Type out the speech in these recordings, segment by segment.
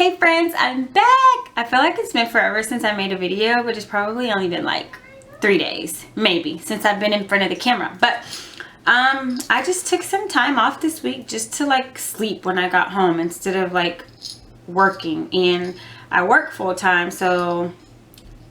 Hey friends, I'm back! I feel like it's been forever since I made a video, but it's probably only been like 3 days, maybe, since I've been in front of the camera. But I just took some time off this week just to like sleep when I got home instead of like working. And I work full time, so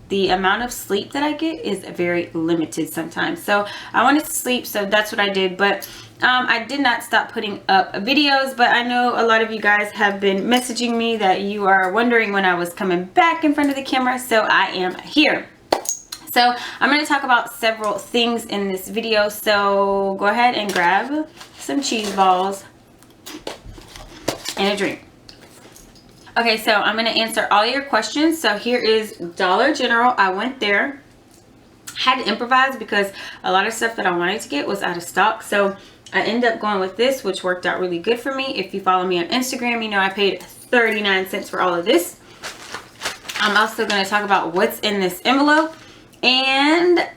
the amount of sleep that I get is very limited sometimes. So I wanted to sleep, so that's what I did. But I did not stop putting up videos, but I know a lot of you guys have been messaging me that you are wondering when I was coming back in front of the camera, so I am here. So I'm going to talk about several things in this video, so go ahead and grab some cheese balls and a drink. Okay, so I'm going to answer all your questions. So here is Dollar General. I went there, had to improvise because a lot of stuff that I wanted to get was out of stock. So I ended up going with this, which worked out really good for me. If you follow me on Instagram, you know I paid 39 cents for all of this. I'm also going to talk about what's in this envelope. And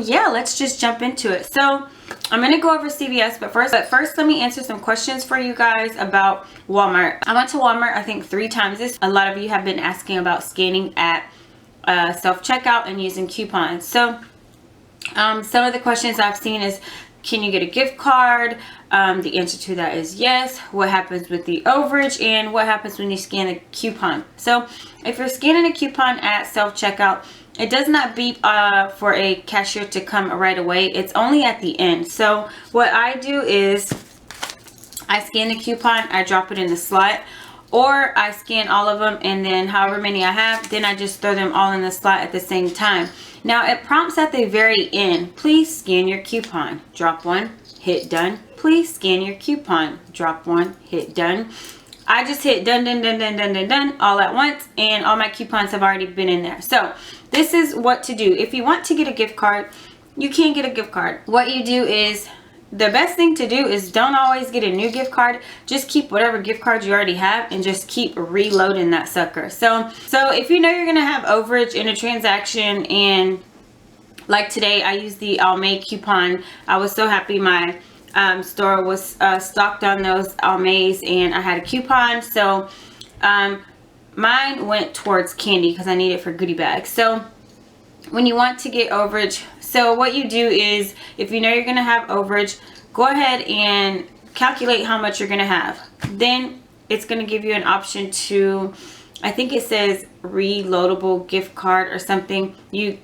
yeah, let's just jump into it. So I'm going to go over CVS, but first let me answer some questions for you guys about Walmart. I went to Walmart, I think 3 times this. A lot of you have been asking about scanning at self-checkout and using coupons. So some of the questions I've seen is, can you get a gift card? The answer to that is yes. What happens with the overage, and what happens when you scan a coupon? So if you're scanning a coupon at self-checkout, it does not beep for a cashier to come right away. It's only at the end. So what I do is I scan the coupon, I drop it in the slot, or I scan all of them, and then however many I have, then I just throw them all in the slot at the same time. Now it prompts at the very end, please scan your coupon, drop one, hit done. Please scan your coupon, drop one, hit done. I just hit done all at once, and all my coupons have already been in there. So this is what to do. If you want to get a gift card, you can get a gift card. What you do is, the best thing to do is don't always get a new gift card. Just keep whatever gift cards you already have and just keep reloading that sucker. So if you know you're gonna have overage in a transaction, and like today I used the Almay coupon. I was so happy my store was stocked on those Almays, and I had a coupon. So mine went towards candy because I need it for goodie bags. So when you want to get overage, so what you do is, if you know you're going to have overage, go ahead and calculate how much you're going to have. Then it's going to give you an option to, I think it says reloadable gift card or something. You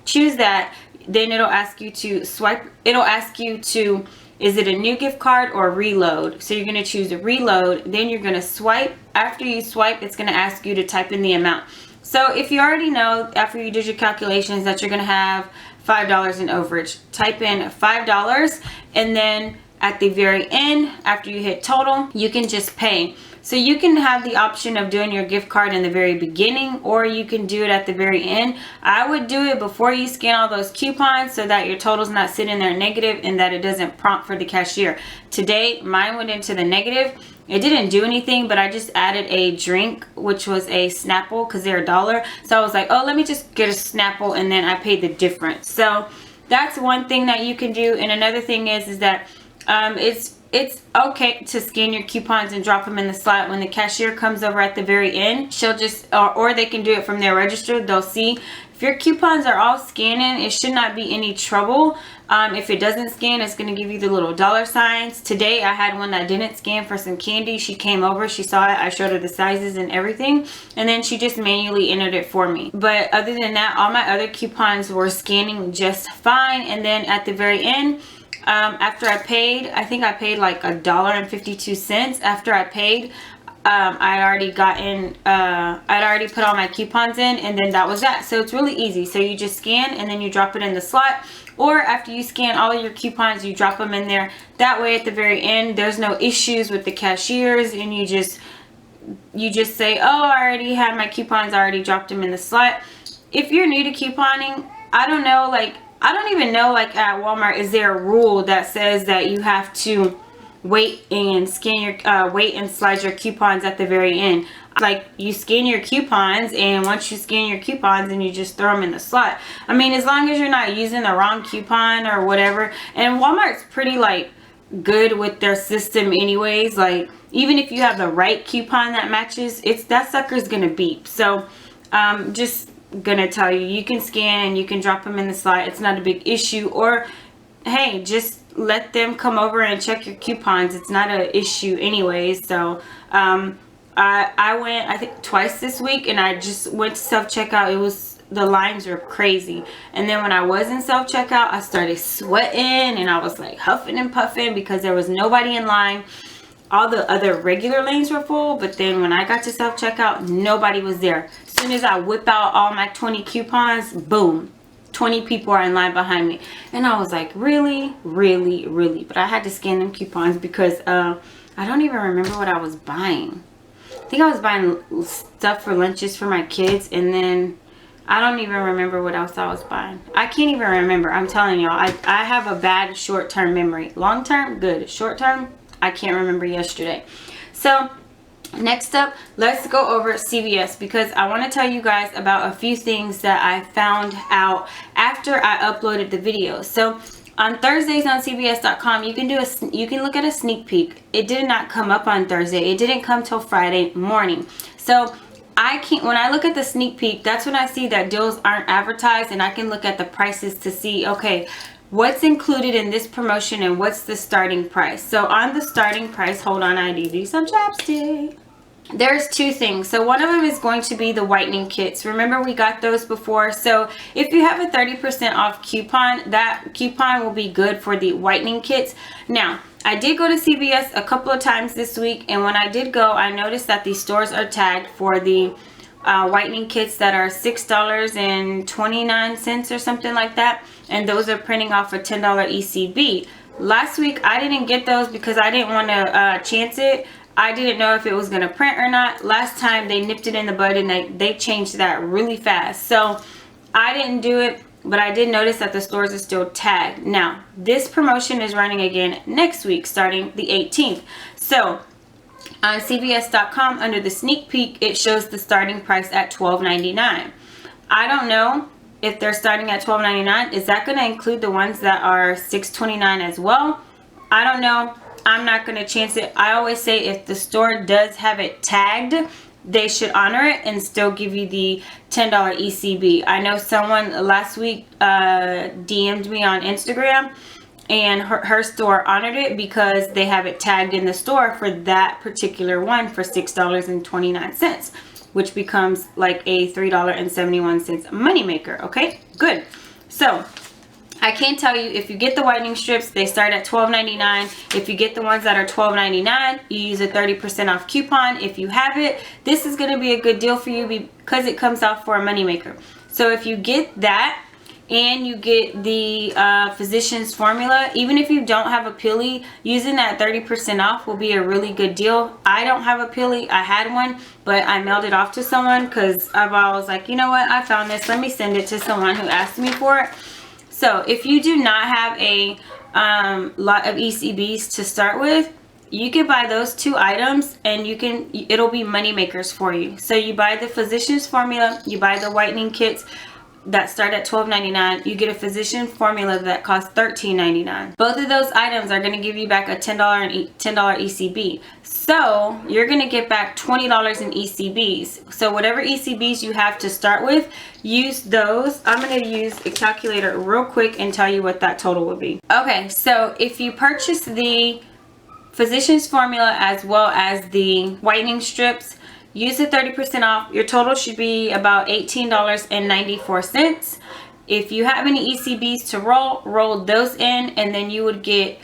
choose that, then it'll ask you to swipe. It'll ask you to, is it a new gift card or reload? So you're going to choose a reload, then you're going to swipe. After you swipe, it's going to ask you to type in the amount. So if you already know after you did your calculations that you're going to have $5 in overage, type in $5, and then at the very end, after you hit total, you can just pay. So you can have the option of doing your gift card in the very beginning, or you can do it at the very end. I would do it before you scan all those coupons so that your total's not sitting there negative and that it doesn't prompt for the cashier. Today, mine went into the negative. It didn't do anything, but I just added a drink, which was a Snapple, because they're $1. So I was like, oh, let me just get a Snapple, and then I paid the difference. So that's one thing that you can do. And another thing is that it's okay to scan your coupons and drop them in the slot. When the cashier comes over at the very end, she'll just, or they can do it from their register. They'll see if your coupons are all scanning. It should not be any trouble. If it doesn't scan, it's going to give you the little dollar signs. Today I had one that didn't scan for some candy. She came over, she saw it, I showed her the sizes and everything, and then she just manually entered it for me. But other than that, all my other coupons were scanning just fine. And then at the very end, after I paid, I think I paid like $1.52. After I paid, I'd already put all my coupons in, and then that was that. So it's really easy. So you just scan, and then you drop it in the slot, or after you scan all of your coupons, you drop them in there. That way at the very end, there's no issues with the cashiers, and you just say, oh, I already had my coupons, I already dropped them in the slot. If you're new to couponing, I don't know, like, I don't even know, like at Walmart, is there a rule that says that you have to wait and scan your wait and slide your coupons at the very end? Like, you scan your coupons, and once you scan your coupons, and you just throw them in the slot. I mean, as long as you're not using the wrong coupon or whatever. And Walmart's pretty like good with their system anyways. Like, even if you have the right coupon that matches, that sucker's gonna beep. So just gonna tell you, you can scan and you can drop them in the slot. It's not a big issue. Or hey, just let them come over and check your coupons. It's not an issue anyways. So I went, I think, twice this week, and I just went to self-checkout. It was, the lines were crazy. And then when I was in self-checkout, I started sweating, and I was like huffing and puffing because there was nobody in line. All the other regular lanes were full, but then when I got to self-checkout, nobody was there. As soon as I whip out all my 20 coupons, boom, 20 people are in line behind me. And I was like, really? Really? Really? But I had to scan them coupons because I don't even remember what I was buying. I think I was buying stuff for lunches for my kids, and then I don't even remember what else I was buying. I can't even remember. I'm telling y'all, I have a bad short-term memory. Long-term, good. Short-term, I can't remember yesterday. So next up, let's go over CVS, because I want to tell you guys about a few things that I found out after I uploaded the video. So on Thursdays on CVS.com, you can look at a sneak peek. It did not come up on Thursday. It didn't come till Friday morning. So when I look at the sneak peek, that's when I see that deals aren't advertised, and I can look at the prices to see, okay, what's included in this promotion and what's the starting price. So on the starting price, hold on, I need some chapstick. There's two things. So one of them is going to be the whitening kits. Remember, we got those before. So if you have a 30% off coupon, that coupon will be good for the whitening kits. Now, I did go to CVS a couple of times this week, and when I did go, I noticed that the stores are tagged for the whitening kits that are $6.29 or something like that, and those are printing off a $10 ECB. Last week I didn't get those because I didn't want to chance it. I didn't know if it was going to print or not. Last time they nipped it in the bud, and they changed that really fast, so I didn't do it. But I did notice that the stores are still tagged. Now, this promotion is running again next week, starting the 18th. So on CVS.com, under the sneak peek, it shows the starting price at $12.99. I don't know if they're starting at $12.99. Is that going to include the ones that are $6.29 as well? I don't know. I'm not going to chance it. I always say if the store does have it tagged, they should honor it and still give you the $10 ECB. I know someone last week DM'd me on Instagram, and her store honored it because they have it tagged in the store for that particular one for $6.29, which becomes like a $3.71 moneymaker. Okay, good. So I can tell you, if you get the whitening strips, they start at $12.99. If you get the ones that are $12.99, you use a 30% off coupon. If you have it, this is going to be a good deal for you because it comes out for a moneymaker. So if you get that and you get the Physicians Formula, even if you don't have a Peely, using that 30% off will be a really good deal. I don't have a Peely. I had one, but I mailed it off to someone because I was like, you know what, I found this. Let me send it to someone who asked me for it. So if you do not have a lot of ECBs to start with, you can buy those two items and it'll be money makers for you. So you buy the Physicians Formula, you buy the whitening kits that start at $12.99. You get a Physician Formula that costs $13.99. Both of those items are going to give you back a $10 ECB. So you're going to get back $20 in ECBs. So whatever ECBs you have to start with, use those. I'm going to use a calculator real quick and tell you what that total would be. Okay, so if you purchase the Physicians Formula as well as the whitening strips, use the 30% off. Your total should be about $18.94. If you have any ECBs to roll those in, and then you would get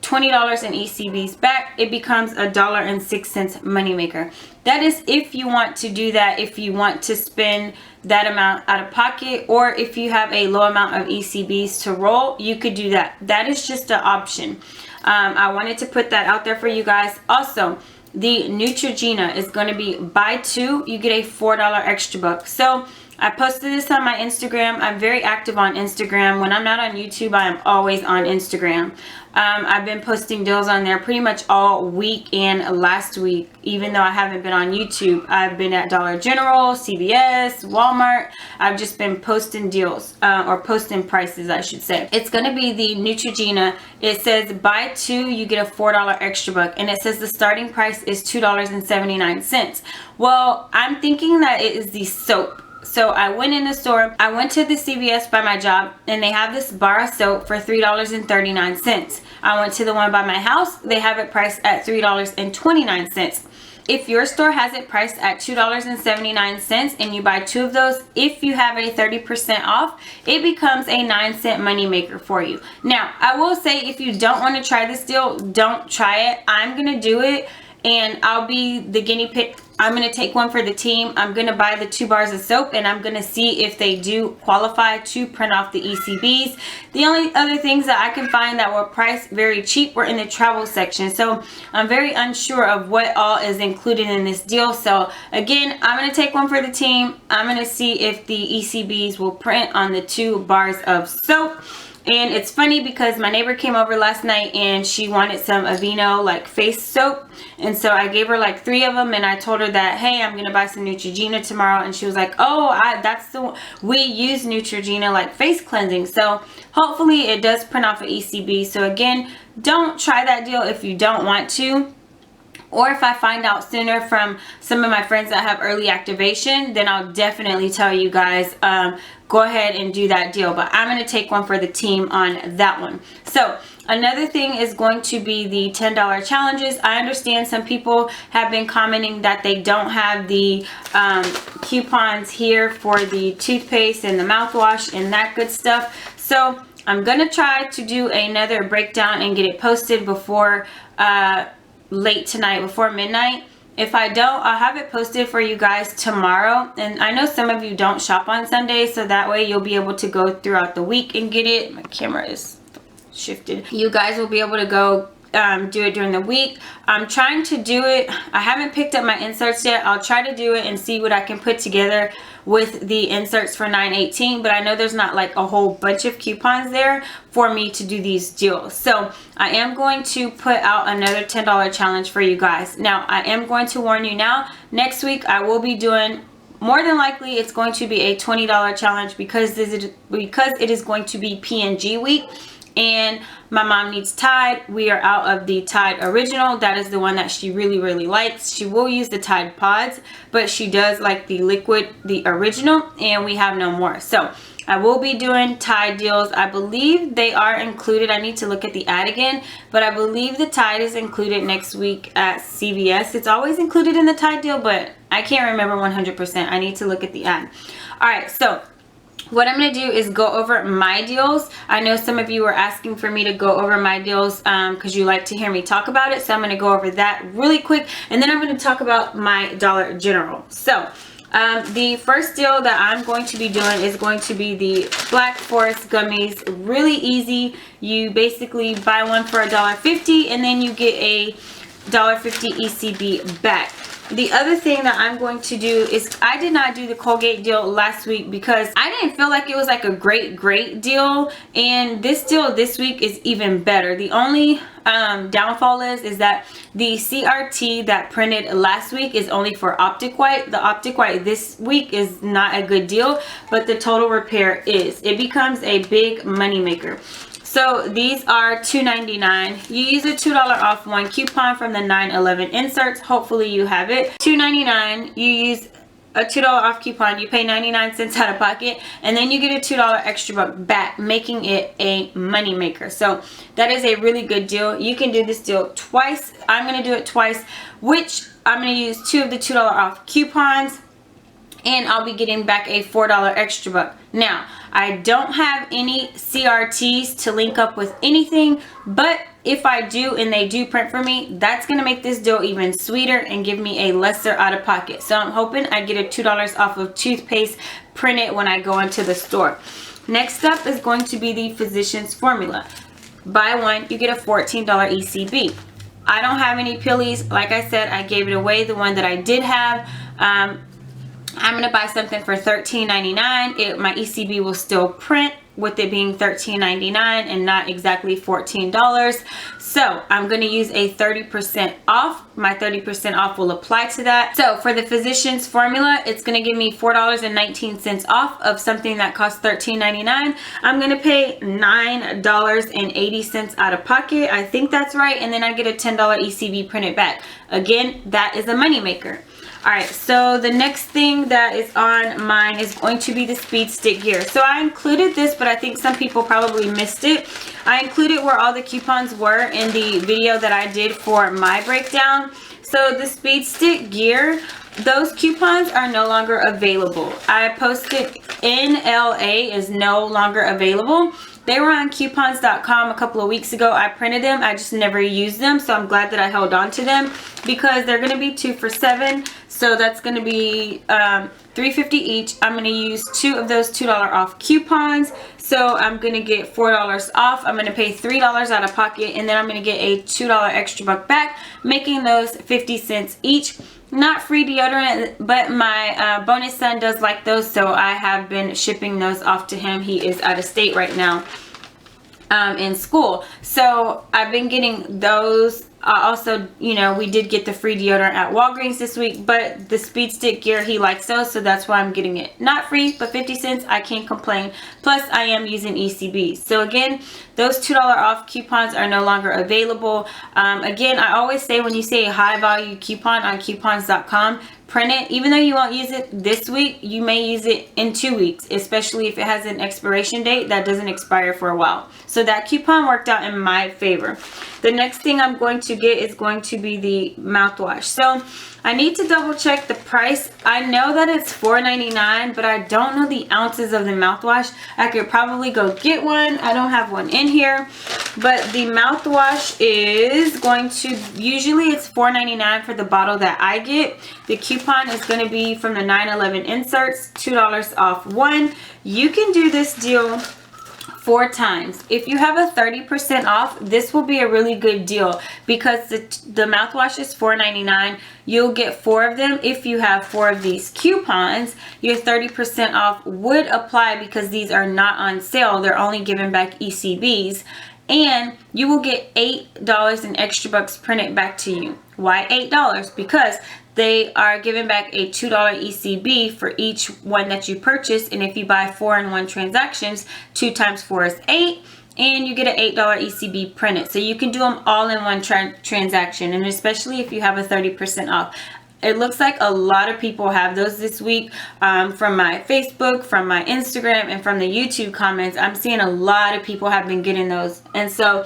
$20 in ECBs back. It becomes a $1.06 moneymaker. That is if you want to do that, if you want to spend that amount out of pocket, or if you have a low amount of ECBs to roll, you could do that. That is just an option. I wanted to put that out there for you guys. Also, the Neutrogena is going to be buy two, you get a $4 extra buck. So I posted this on my Instagram. I'm very active on Instagram. When I'm not on YouTube, I am always on Instagram. I've been posting deals on there pretty much all week and last week. Even though I haven't been on YouTube, I've been at Dollar General, CVS, Walmart. I've just been posting deals, or posting prices, I should say. It's going to be the Neutrogena. It says buy 2, you get a $4 extra buck. And it says the starting price is $2.79. Well, I'm thinking that it is the soap. So I went in the store, I went to the CVS by my job, and they have this bar of soap for $3.39. I went to the one by my house, they have it priced at $3.29. If your store has it priced at $2.79 and you buy 2 of those, if you have a 30% off, it becomes a 9-cent money maker for you. Now, I will say if you don't want to try this deal, don't try it. I'm going to do it, and I'll be the guinea pig. I'm going to take one for the team. I'm going to buy the 2 bars of soap, and I'm going to see if they do qualify to print off the ECBs. The only other things that I can find that were priced very cheap were in the travel section. So I'm very unsure of what all is included in this deal. So again, I'm going to take one for the team. I'm going to see if the ECBs will print on the 2 bars of soap. And it's funny because my neighbor came over last night and she wanted some Aveeno like face soap, and so I gave her like 3 of them, and I told her that, hey, I'm gonna buy some Neutrogena tomorrow, and she was like, oh, that's the we use Neutrogena like face cleansing. So hopefully it does print off an ECB. So again, don't try that deal if you don't want to. Or if I find out sooner from some of my friends that have early activation, then I'll definitely tell you guys, go ahead and do that deal. But I'm going to take one for the team on that one. So another thing is going to be the $10 challenges. I understand some people have been commenting that they don't have the coupons here for the toothpaste and the mouthwash and that good stuff. So I'm going to try to do another breakdown and get it posted before late tonight, before midnight. If I don't, I'll have it posted for you guys tomorrow. And I know some of you don't shop on Sundays, so that way you'll be able to go throughout the week and get it. My camera is shifted. You guys will be able to go do it during the week. I'm trying to do it. I haven't picked up my inserts yet. I'll try to do it and see what I can put together with the inserts for $9.18, but I know there's not like a whole bunch of coupons there for me to do these deals. So I am going to put out another $10 challenge for you guys. Now, I am going to warn you now, next week I will be doing, more than likely it's going to be a $20 challenge because it is going to be P&G week. And my mom needs Tide. We are out of the Tide original. That is the one that she really, really likes. She will use the Tide pods, but she does like the liquid, the original, and we have no more. So I will be doing Tide deals. I believe they are included. I need to look at the ad again, but I believe the Tide is included next week at CVS. It's always included in the Tide deal, but I can't remember 100%. I need to look at the ad. All right, so what I'm going to do is go over my deals. I know some of you were asking for me to go over my deals because you like to hear me talk about it. So I'm going to go over that really quick. And then I'm going to talk about my Dollar General. So the first deal that I'm going to be doing is going to be the Black Forest gummies. Really easy. You basically buy one for $1.50 and then you get a $1.50 ECB back. The other thing that I'm going to do is I did not do the Colgate deal last week because I didn't feel like it was like a great deal, and this deal this week is even better. The only downfall is that the CRT that printed last week is only for Optic White. The Optic White this week is not a good deal, but the Total Repair is. It becomes a big money maker. So these are $2.99. You use a $2 off one coupon from the 9/11 inserts. Hopefully you have it. $2.99. You use a $2 off coupon. You pay 99 cents out of pocket, and then you get a $2 extra buck back, making it a money maker. So that is a really good deal. You can do this deal twice. I'm going to do it twice, which I'm going to use 2 of the $2 off coupons, and I'll be getting back a $4 extra buck. Now, I don't have any CRTs to link up with anything, but if I do and they do print for me, that's going to make this deal even sweeter and give me a lesser out of pocket. So I'm hoping I get a $2 off of toothpaste printed when I go into the store. Next up is going to be the Physicians Formula. Buy one, you get a $14 ECB. I don't have any Pillies. Like I said, I gave it away, the one that I did have. I'm going to buy something for $13.99. My ECB will still print. with it being $13.99 and not exactly $14. So I'm going to use a 30% off. My 30% off will apply to that. So for the Physicians Formula, it's going to give me $4.19 off of something that costs $13.99. I'm going to pay $9.80 out of pocket. I think that's right. And then I get a $10 ECB printed back. Again, that is a moneymaker. All right, so the next thing that is on mine is going to be the Speed Stick gear. So I included this, but I think some people probably missed it. I included where all the coupons were in the video that I did for my breakdown. So the Speed Stick gear, those coupons are no longer available. I posted NLA is no longer available. They were on coupons.com a couple of weeks ago. I printed them. I just never used them. So I'm glad that I held on to them because they're going to be 2 for $7. So that's going to be $3.50 each. I'm going to use 2 of those $2 off coupons. So I'm going to get $4 off. I'm going to pay $3 out of pocket. And then I'm going to get a $2 extra buck back, making those 50 cents each. Not free deodorant, but my bonus son does like those, so I have been shipping those off to him. He is out of state right now in school, so I've been getting those. Also, you know, we did get the free deodorant at Walgreens this week, but the Speed Stick gear, he likes those, so that's why I'm getting it. Not free, but 50 cents, I can't complain. Plus, I am using ECB. So again, those $2 off coupons are no longer available. Again, I always say when you say a high value coupon on coupons.com, print it. Even though you won't use it this week, you may use it in 2 weeks, especially if it has an expiration date that doesn't expire for a while. So that coupon worked out in my favor. The next thing I'm going to get is going to be the mouthwash. So I need to double check the price. I know that it's $4.99, but I don't know the ounces of the mouthwash. I could probably go get one. I don't have one in here, but the mouthwash is going to, usually it's $4.99 for the bottle that I get. The coupon is going to be from the 9/11 inserts, $2 off one. You can do this deal 4 times. If you have a 30% off, this will be a really good deal because the mouthwash is $4.99. You'll get 4 of them. If you have 4 of these coupons, your 30% off would apply because these are not on sale. They're only giving back ECBs. And you will get $8 in extra bucks printed back to you. Why $8? Because they are giving back a $2 ECB for each one that you purchase. And if you buy 4 in 1 transactions, 2 times 4 is 8. And you get an $8 ECB printed. So you can do them all in one transaction. And especially if you have a 30% off. It looks like a lot of people have those this week from my Facebook, from my Instagram, and from the YouTube comments. I'm seeing a lot of people have been getting those. And so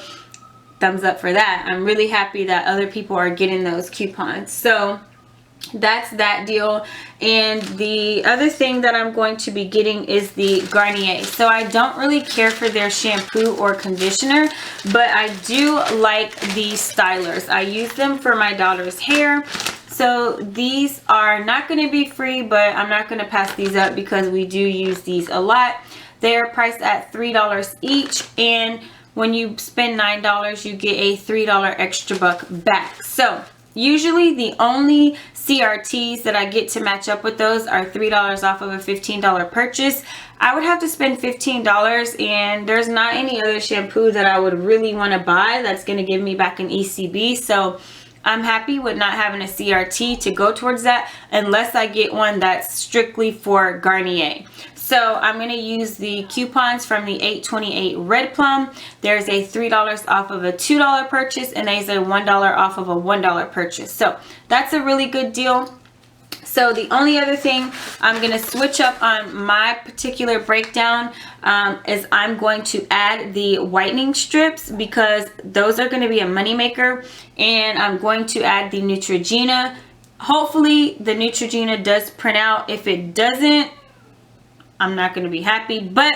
thumbs up for that. I'm really happy that other people are getting those coupons. So that's that deal. And the other thing that I'm going to be getting is the Garnier. So I don't really care for their shampoo or conditioner, but I do like the stylers. I use them for my daughter's hair. So these are not going to be free, but I'm not going to pass these up because we do use these a lot. They're priced at $3 each, and when you spend $9, you get a $3 extra buck back. So usually the only CRTs that I get to match up with those are $3 off of a $15 purchase. I would have to spend $15, and there's not any other shampoo that I would really want to buy that's going to give me back an ECB. So I'm happy with not having a CRT to go towards that unless I get one that's strictly for Garnier. So I'm going to use the coupons from the 828 Red Plum. There's a $3 off of a $2 purchase, and there's a $1 off of a $1 purchase. So that's a really good deal. So the only other thing I'm going to switch up on my particular breakdown is I'm going to add the whitening strips because those are going to be a moneymaker. And I'm going to add the Neutrogena. Hopefully the Neutrogena does print out. If it doesn't, I'm not going to be happy. But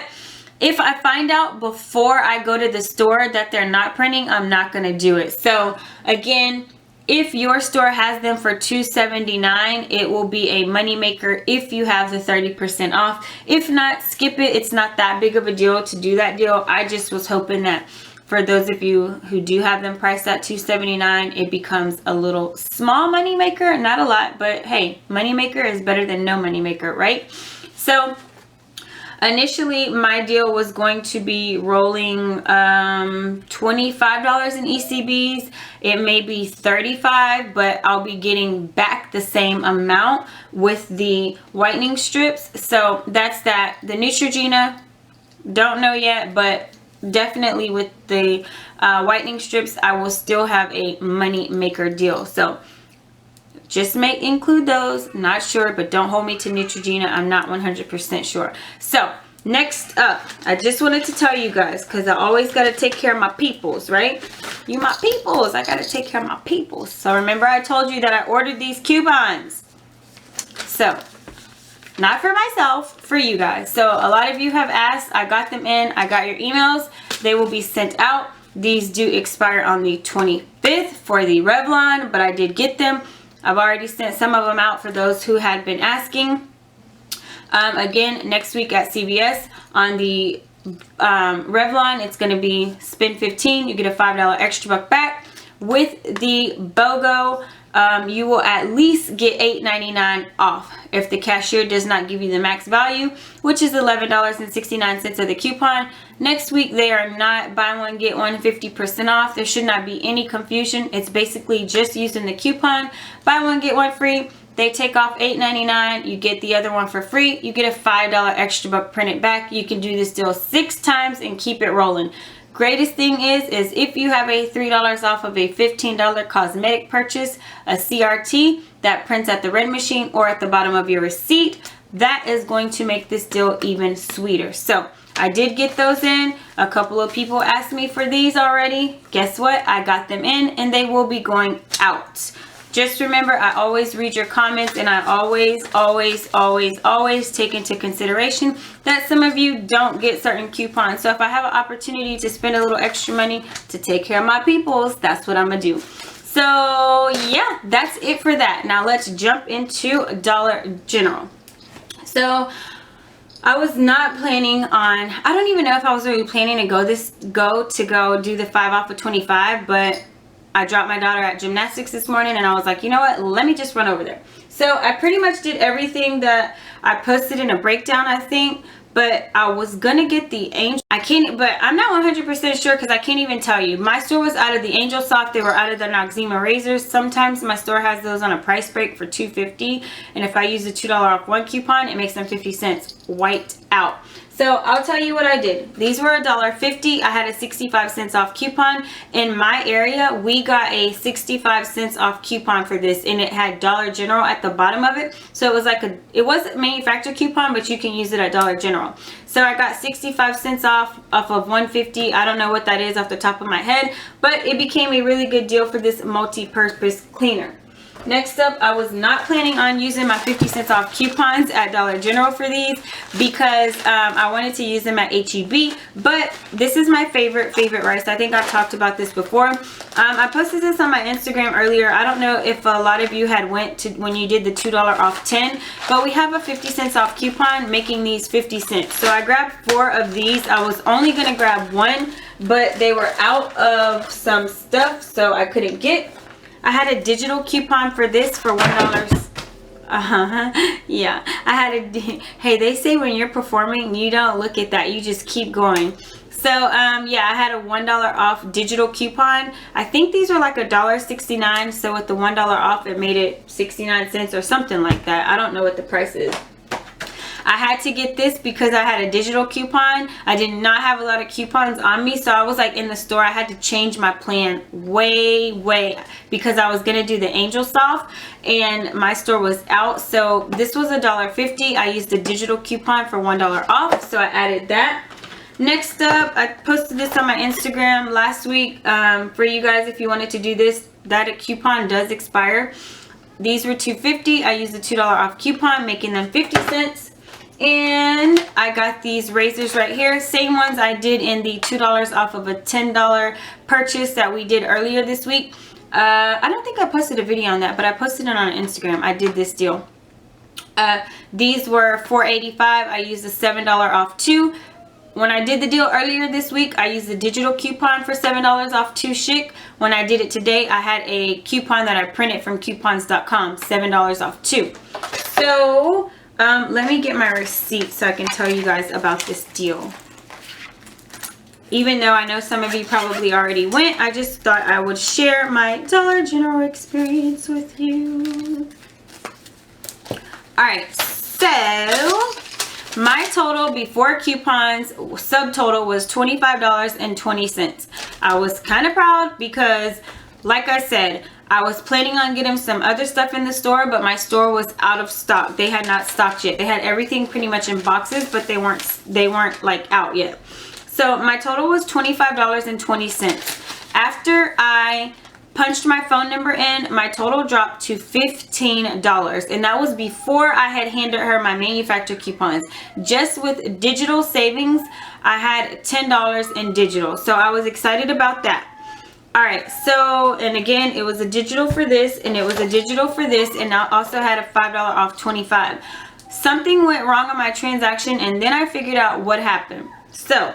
if I find out before I go to the store that they're not printing, I'm not going to do it. So again, if your store has them for $2.79, it will be a moneymaker if you have the 30% off. If not, skip it. It's not that big of a deal to do that deal. I just was hoping that for those of you who do have them priced at $2.79, it becomes a little small moneymaker. Not a lot, but hey, moneymaker is better than no moneymaker, right? So Initially, my deal was going to be rolling $25 in ECBs. It may be $35, but I'll be getting back the same amount with the whitening strips. So that's that. The Neutrogena, don't know yet, but definitely with the whitening strips, I will still have a money maker deal. So just may include those, not sure, but don't hold me to Neutrogena. I'm not 100% sure. So next up, I just wanted to tell you guys, because I always got to take care of my peoples, right? You my peoples, I got to take care of my peoples. So remember I told you that I ordered these coupons. So not for myself, for you guys. So a lot of you have asked, I got them in, I got your emails, they will be sent out. These do expire on the 25th for the Revlon, but I did get them. I've already sent some of them out for those who had been asking. Again, next week at CVS on the Revlon, it's going to be spend 15, you get a $5 extra buck back. With the BOGO, you will at least get $8.99 off if the cashier does not give you the max value, which is $11.69 of the coupon. Next week, they are not buy one, get one 50% off. There should not be any confusion. It's basically just using the coupon. Buy one, get one free. They take off $8.99. You get the other one for free. You get a $5 extra buck printed back. You can do this deal 6 times and keep it rolling. Greatest thing is if you have a $3 off of a $15 cosmetic purchase, a CRT that prints at the red machine or at the bottom of your receipt, that is going to make this deal even sweeter. So I did get those in. A couple of people asked me for these already. Guess what? I got them in and they will be going out. Just remember, I always read your comments and I always take into consideration that some of you don't get certain coupons. So if I have an opportunity to spend a little extra money to take care of my peoples, that's what I'm going to do. So yeah, that's it for that. Now let's jump into Dollar General. So I was not planning on, I don't even know if I was really planning to go do the 5 off of 25, but I dropped my daughter at gymnastics this morning and I was like, you know what, let me just run over there. So I pretty much did everything that I posted in a breakdown, I think, but I was gonna get the Angel. But I'm not 100% sure because I can't even tell you. My store was out of the Angel Soft, they were out of the Noxzema razors. Sometimes my store has those on a price break for $2.50, and if I use the $2 off one coupon, it makes them 50 cents wiped out. So I'll tell you what I did. These were $1.50. I had a 65 cents off coupon. In my area, we got a 65 cents off coupon for this, and it had Dollar General at the bottom of it. So it was like it was a manufacturer coupon, but you can use it at Dollar General. So I got 65 cents off of 150. I don't know what that is off the top of my head, but it became a really good deal for this multi-purpose cleaner. Next up, I was not planning on using my 50 cents off coupons at Dollar General for these because I wanted to use them at H-E-B, but this is my favorite rice. I think I've talked about this before. I posted this on my Instagram earlier. I don't know if a lot of you had went to when you did the $2 off 10, but we have a 50 cents off coupon making these 50 cents. So I grabbed 4 of these. I was only going to grab 1, but they were out of some stuff, so I couldn't get. I had a digital coupon for this for $1. Yeah, I had hey, they say when you're performing, you don't look at that, you just keep going. So yeah, I had a $1 off digital coupon. I think these are like $1.69, so with the $1 off, it made it 69 cents or something like that. I don't know what the price is. I had to get this because I had a digital coupon. I did not have a lot of coupons on me, so I was like in the store. I had to change my plan way because I was gonna do the Angel Soft and my store was out. So this was $1.50. I used a digital coupon for $1 off, so I added that. Next up, I posted this on my Instagram last week for you guys if you wanted to do this. That coupon does expire. These were $2.50. I used a $2 off coupon, making them 50 cents. And I got these razors right here, same ones I did in the $2 off of a $10 purchase that we did earlier this week. I don't think I posted a video on that, but I posted it on Instagram. I did this deal. These were $4.85. I used a $7 off 2. When I did the deal earlier this week, I used the digital coupon for $7 off 2 Schick. When I did it today, I had a coupon that I printed from coupons.com, $7 off 2. So Let me get my receipt so I can tell you guys about this deal. Even though I know some of you probably already went, I just thought I would share my Dollar General experience with you. Alright, so my total before coupons subtotal was $25.20. I was kind of proud because, like I said, I was planning on getting some other stuff in the store, but my store was out of stock. They had not stocked yet. They had everything pretty much in boxes, but they weren't like out yet. So my total was $25.20. After I punched my phone number in, my total dropped to $15, and that was before I had handed her my manufacturer coupons. Just with digital savings, I had $10 in digital, so I was excited about that. Alright, so, and again, it was a digital for this, and it was a digital for this, and I also had a $5 off 25. Something went wrong on my transaction, and then I figured out what happened. So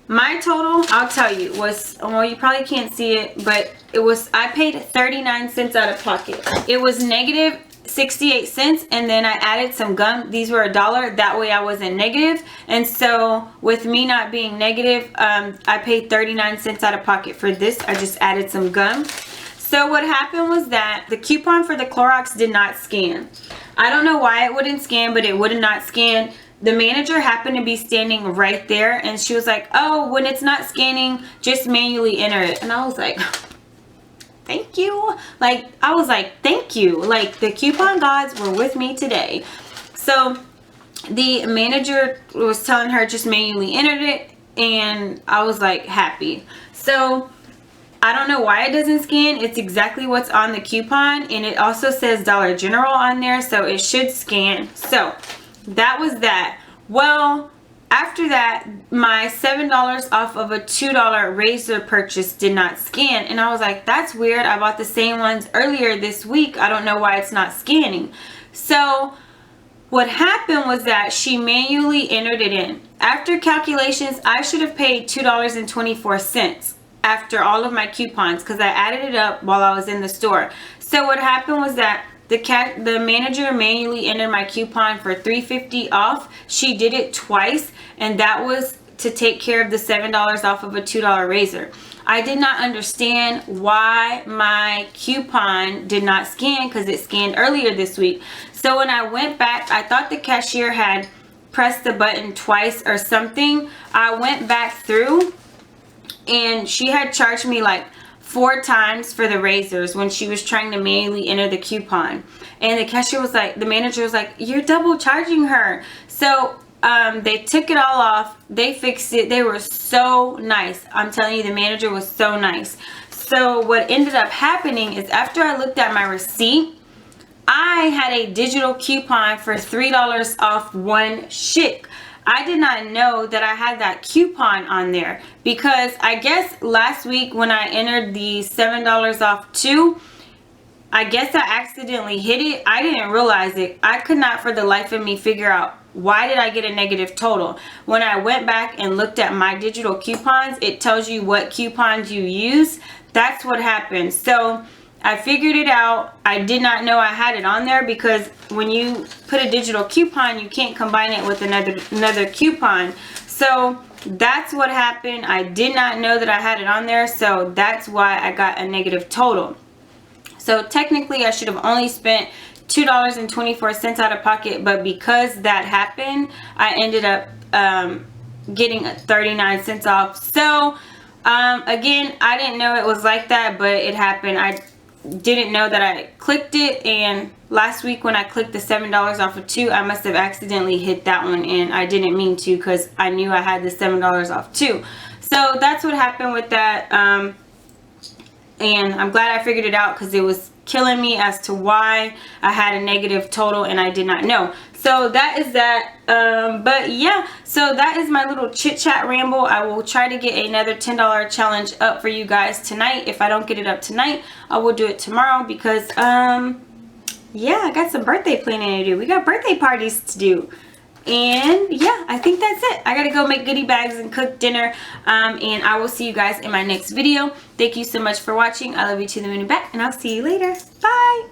my total, I'll tell you, was, well, you probably can't see it, but it was, I paid 39 cents out of pocket. It was negative 68 cents, and then I added some gum. These were $1. That way I wasn't negative. And so with me not being negative, I paid 39 cents out of pocket for this. I just added some gum. So what happened was that the coupon for the Clorox did not scan. I don't know why it wouldn't scan, but it would not scan. The manager happened to be standing right there, and she was like, oh, when it's not scanning, just manually enter it. And I was like, thank you. Like, I was like, thank you. Like, the coupon gods were with me today. So the manager was telling her just manually entered it, and I was like happy. So I don't know why it doesn't scan. It's exactly what's on the coupon, and it also says Dollar General on there, so it should scan. So that was that. Well, after that, my $7 off of a $2 razor purchase did not scan, and I was like, that's weird. I bought the same ones earlier this week. I don't know why it's not scanning. So what happened was that she manually entered it in. After calculations, I should have paid $2.24 after all of my coupons, because I added it up while I was in the store. So what happened was that the manager manually entered my coupon for $3.50 off. She did it twice, and that was to take care of the $7 off of a $2 razor. I did not understand why my coupon did not scan, because it scanned earlier this week. So when I went back, I thought the cashier had pressed the button twice or something. I went back through, and she had charged me like 4 times for the razors when she was trying to manually enter the coupon. And the cashier was like, the manager was like, you're double charging her. So they took it all off. They fixed it. They were so nice. I'm telling you, the manager was so nice. So what ended up happening is, after I looked at my receipt, I had a digital coupon for $3 off one Schick. I did not know that I had that coupon on there, because I guess last week when I entered the $7 off 2, I guess I accidentally hit it. I didn't realize it. I could not for the life of me figure out, why did I get a negative total? When I went back and looked at my digital coupons, it tells you what coupons you use. That's what happened. So I figured it out. I did not know I had it on there, because when you put a digital coupon, you can't combine it with another coupon. So that's what happened. I did not know that I had it on there, so that's why I got a negative total. So technically I should have only spent $2.24 out of pocket, but because that happened, I ended up getting 39 cents off. So again, I didn't know it was like that, but it happened. I didn't know that I clicked it, and last week when I clicked the $7 off of 2, I must have accidentally hit that one, and I didn't mean to, because I knew I had the $7 off 2. So that's what happened with that. And I'm glad I figured it out, because it was killing me as to why I had a negative total and I did not know. So that is that. But yeah, so that is my little chit chat ramble. I will try to get another $10 challenge up for you guys tonight. If I don't get it up tonight, I will do it tomorrow, because yeah, I got some birthday planning to do. We got birthday parties to do. And yeah, I think that's it. I gotta go make goodie bags and cook dinner, and I will see you guys in my next video. Thank you so much for watching. I love you to the moon and back, and I'll see you later. Bye.